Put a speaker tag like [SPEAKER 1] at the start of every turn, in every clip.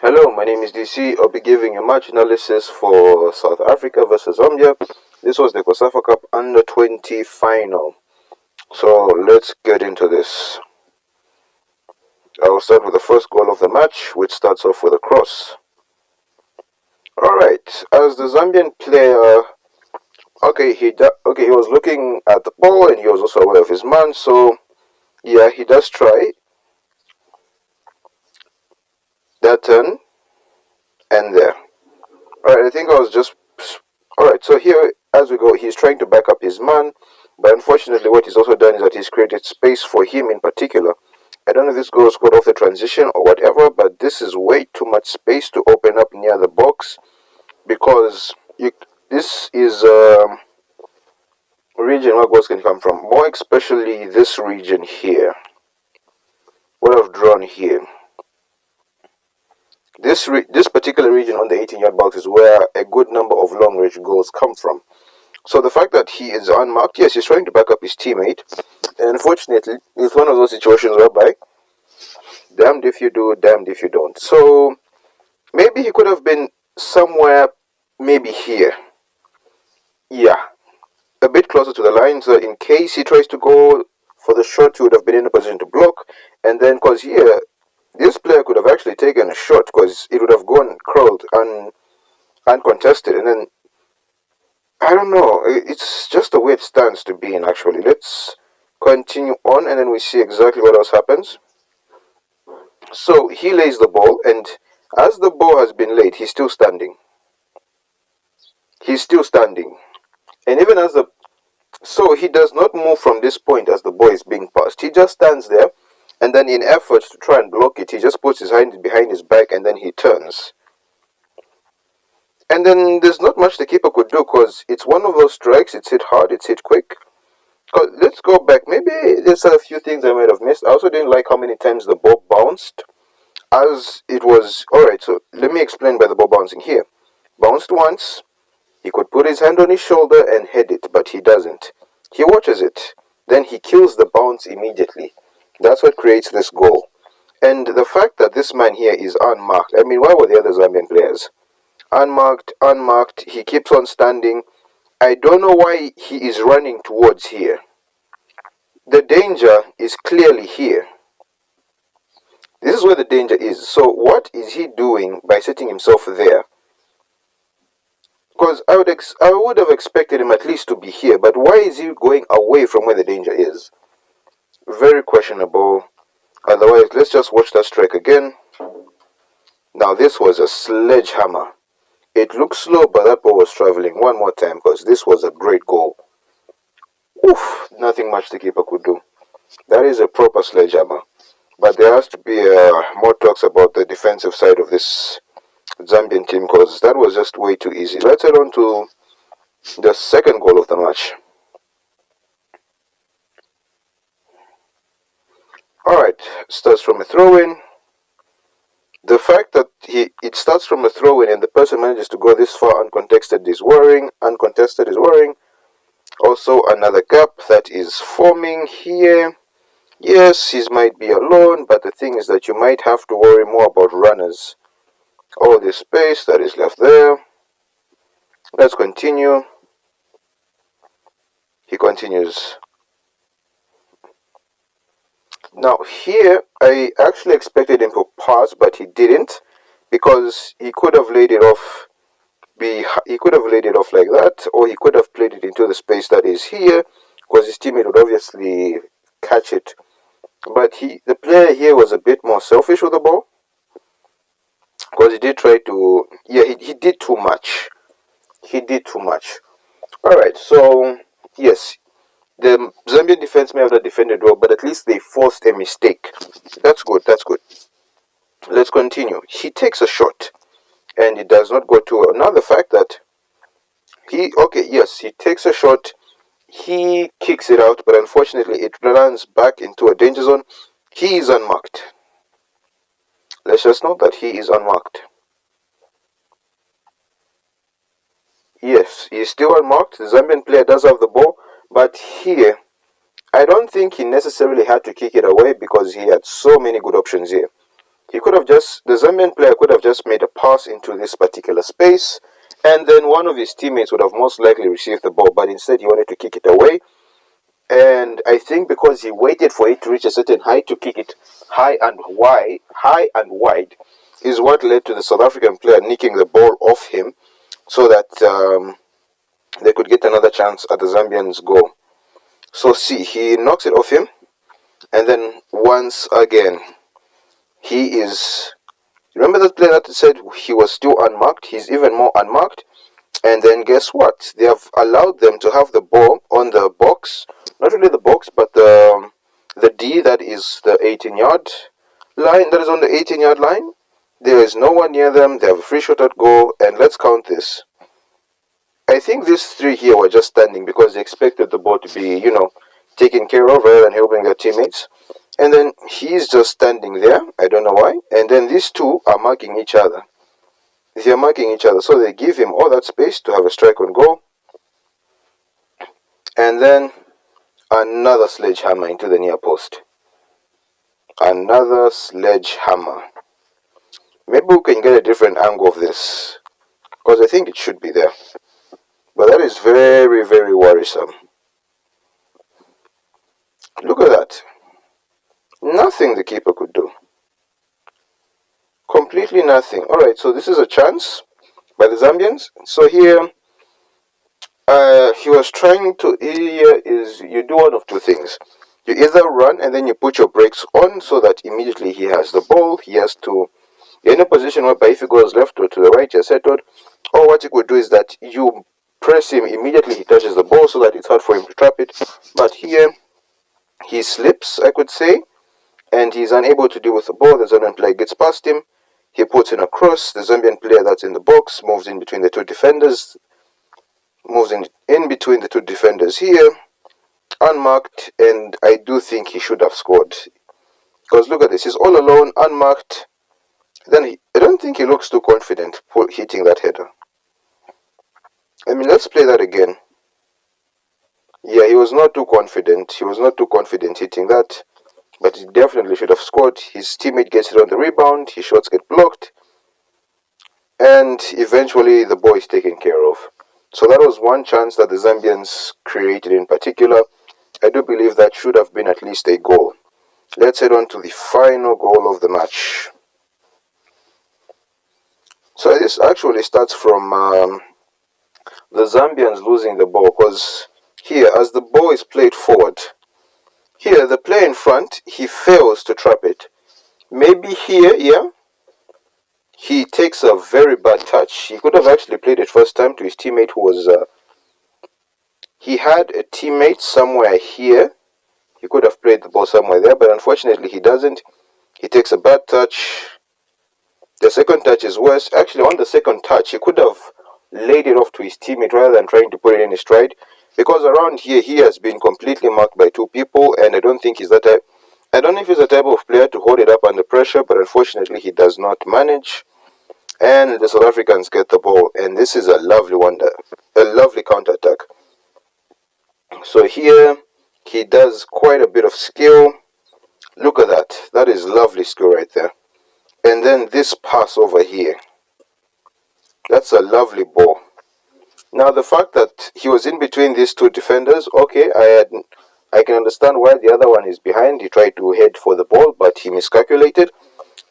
[SPEAKER 1] Hello, my name is DC. I'll be giving a match analysis for South Africa versus Zambia. This was the COSAFA Cup Under-20 final. So let's get into this. I'll start with the first goal of the match, which starts off with a cross. Alright, as the Zambian player, he was looking at the ball and he was also aware of his man, so yeah, he does try that turn and there. Alright, I think I was just... Alright, so here, as we go, he's trying to back up his man, but unfortunately what he's also done is that he's created space for him in particular. I don't know if this goal scored off the transition or whatever, but this is way too much space to open up near the box, because this is a region where goals can come from, more especially this region here. What I've drawn here. This particular region on the 18-yard box is where a good number of long-range goals come from. So the fact that he is unmarked, yes, he's trying to back up his teammate. And unfortunately, it's one of those situations whereby, damned if you do, damned if you don't. So maybe he could have been somewhere, maybe here. Yeah, a bit closer to the line, so in case he tries to go for the shot, he would have been in a position to block. And then, because here, this player could have actually taken a shot, because it would have gone curled uncontested. And then, I don't know, it's just a weird stance to be in, actually. Let's continue on, and then we see exactly what else happens. So he lays the ball, and as the ball has been laid, he's still standing. He's still standing. And even as the... So he does not move from this point as the ball is being passed. He just stands there, and then in efforts to try and block it, he just puts his hand behind his back, and then he turns. And then there's not much the keeper could do, because it's one of those strikes. It's hit hard, it's hit quick. Let's go back. Maybe there's a few things I might have missed. I also didn't like how many times the ball bounced as it was. Alright, so let me explain by the ball bouncing here. Bounced once. He could put his hand on his shoulder and head it, but he doesn't. He watches it. Then he kills the bounce immediately. That's what creates this goal. And the fact that this man here is unmarked. I mean, why were the other Zambian players? Unmarked. He keeps on standing. I don't know why he is running towards here. The danger is clearly here. This is where the danger is. So what is he doing by setting himself there? Because I would have expected him at least to be here, but why is he going away from where the danger is? Very questionable. Otherwise, let's just watch that strike again. Now this was a sledgehammer. It looks slow, but that ball was traveling. One more time, because this was a great goal. Oof, nothing much the keeper could do. That is a proper sledgehammer. But there has to be more talks about the defensive side of this Zambian team, because that was just way too easy. Let's head on to the second goal of the match. Alright, starts from a throw-in. The fact that it starts from a throw-in and the person manages to go this far uncontested is worrying. Also, another gap that is forming here. Yes, he might be alone, but the thing is that you might have to worry more about runners. All this space that is left there. Let's continue. He continues. Now here, I actually expected him to pass, but he didn't, because he could have laid it off. He could have laid it off like that, or he could have played it into the space that is here, because his teammate would obviously catch it. But the player here was a bit more selfish with the ball, because he did try to. Yeah, he did too much. He did too much. All right, so yes. The Zambian defense may have not defended well, but at least they forced a mistake. That's good, that's good. Let's continue. He takes a shot, and it does not go too well. Now the fact that he takes a shot, he kicks it out, but unfortunately it lands back into a danger zone. He is unmarked. Let's just note that he is unmarked. Yes, he is still unmarked. The Zambian player does have the ball. But here, I don't think he necessarily had to kick it away, because he had so many good options here. the Zambian player could have just made a pass into this particular space, and then one of his teammates would have most likely received the ball, but instead he wanted to kick it away. And I think because he waited for it to reach a certain height to kick it high and wide, is what led to the South African player nicking the ball off him, so that they could get another chance at the Zambians' goal. So see, he knocks it off him, and then once again, he is. Remember that player that said he was still unmarked? He's even more unmarked. And then guess what? They have allowed them to have the ball on the box. Not really the box, but the D, that is the 18-yard line. That is on the 18-yard line. There is no one near them. They have a free shot at goal. And let's count this. I think these three here were just standing because they expected the ball to be, taken care of rather than helping their teammates. And then he's just standing there. I don't know why. And then these two are marking each other. They're marking each other. So they give him all that space to have a strike on goal. And then another sledgehammer into the near post. Another sledgehammer. Maybe we can get a different angle of this, because I think it should be there. But that is very, very worrisome. Look at that. Nothing the keeper could do. Completely nothing. Alright, so this is a chance by the Zambians. So here, he was trying to, you do one of two things. You either run and then you put your brakes on so that immediately he has the ball. You're in a position whereby if he goes left or to the right, you're settled. Or what you could do is that you press him immediately he touches the ball so that it's hard for him to trap it. But here, he slips, I could say, and he's unable to deal with the ball. The Zambian player gets past him. He puts in a cross. The Zambian player that's in the box moves in between the two defenders. Here, unmarked, and I do think he should have scored. Because look at this, he's all alone, unmarked. Then I don't think he looks too confident hitting that header. I mean, let's play that again. Yeah, he was not too confident. He was not too confident hitting that. But he definitely should have scored. His teammate gets it on the rebound. His shots get blocked. And eventually the ball is taken care of. So that was one chance that the Zambians created in particular. I do believe that should have been at least a goal. Let's head on to the final goal of the match. So this actually starts from the Zambians losing the ball, because here, as the ball is played forward, here the player in front, he fails to trap it. Maybe here, yeah, he takes a very bad touch. He could have actually played it first time to his teammate who was, he had a teammate somewhere here. He could have played the ball somewhere there, but unfortunately he doesn't. He takes a bad touch. The second touch is worse. Actually, on the second touch, he could have laid it off to his teammate rather than trying to put it in his stride. Because around here, he has been completely marked by two people, and I don't think he's that type. I don't know if he's the type of player to hold it up under pressure, but unfortunately, he does not manage. And the South Africans get the ball, and this is a lovely counter-attack. So here, he does quite a bit of skill. Look at that. That is lovely skill right there. And then this pass over here. That's a lovely ball. Now the fact that he was in between these two defenders, okay, I can understand why the other one is behind. He tried to head for the ball, but he miscalculated.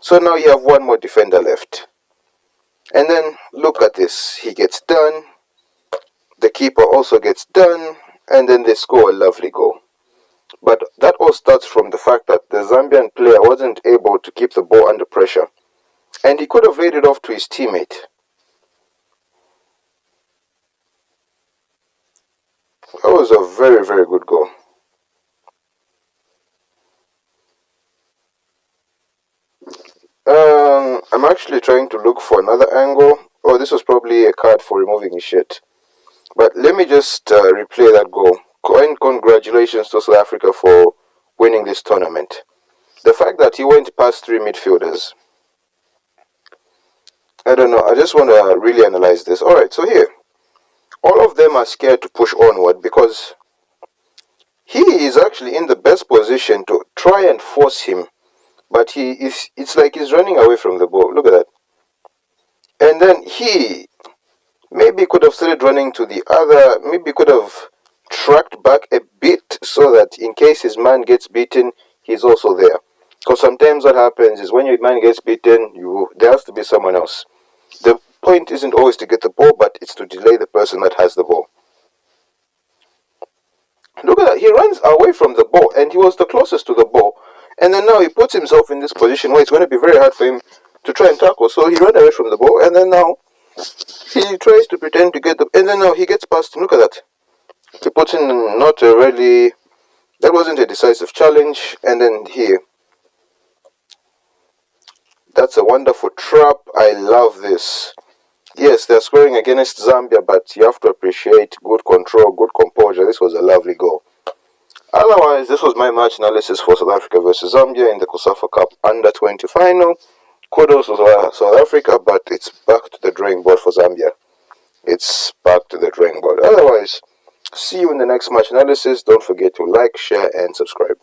[SPEAKER 1] So now you have one more defender left. And then look at this. He gets done. The keeper also gets done. And then they score a lovely goal. But that all starts from the fact that the Zambian player wasn't able to keep the ball under pressure. And he could have laid it off to his teammate. That was a very, very good goal. I'm actually trying to look for another angle. Oh, this was probably a card for removing his shirt. But let me just replay that goal. And congratulations to South Africa for winning this tournament. The fact that he went past three midfielders, I don't know. I just want to really analyze this. Alright, so here, all of them are scared to push onward because he is actually in the best position to try and force him but it's like he's running away from the ball. Look at that. And then he maybe could have started running to the other, maybe could have tracked back a bit so that in case his man gets beaten, he's also there. Because sometimes what happens is when your man gets beaten, there has to be someone else. The point isn't always to get the ball, but it's to delay the person that has the ball. Look at that. He runs away from the ball, and he was the closest to the ball. And then now he puts himself in this position where it's going to be very hard for him to try and tackle. So he ran away from the ball, and then now he tries to pretend to get the... And then now he gets past him. Look at that. He puts in not a really... That wasn't a decisive challenge. And then here. That's a wonderful trap. I love this. Yes, they're scoring against Zambia, but you have to appreciate good control, good composure. This was a lovely goal. Otherwise, this was my match analysis for South Africa versus Zambia in the COSAFA Cup Under-20 final. Kudos to South Africa, but it's back to the drawing board for Zambia. It's back to the drawing board. Otherwise, see you in the next match analysis. Don't forget to like, share, and subscribe.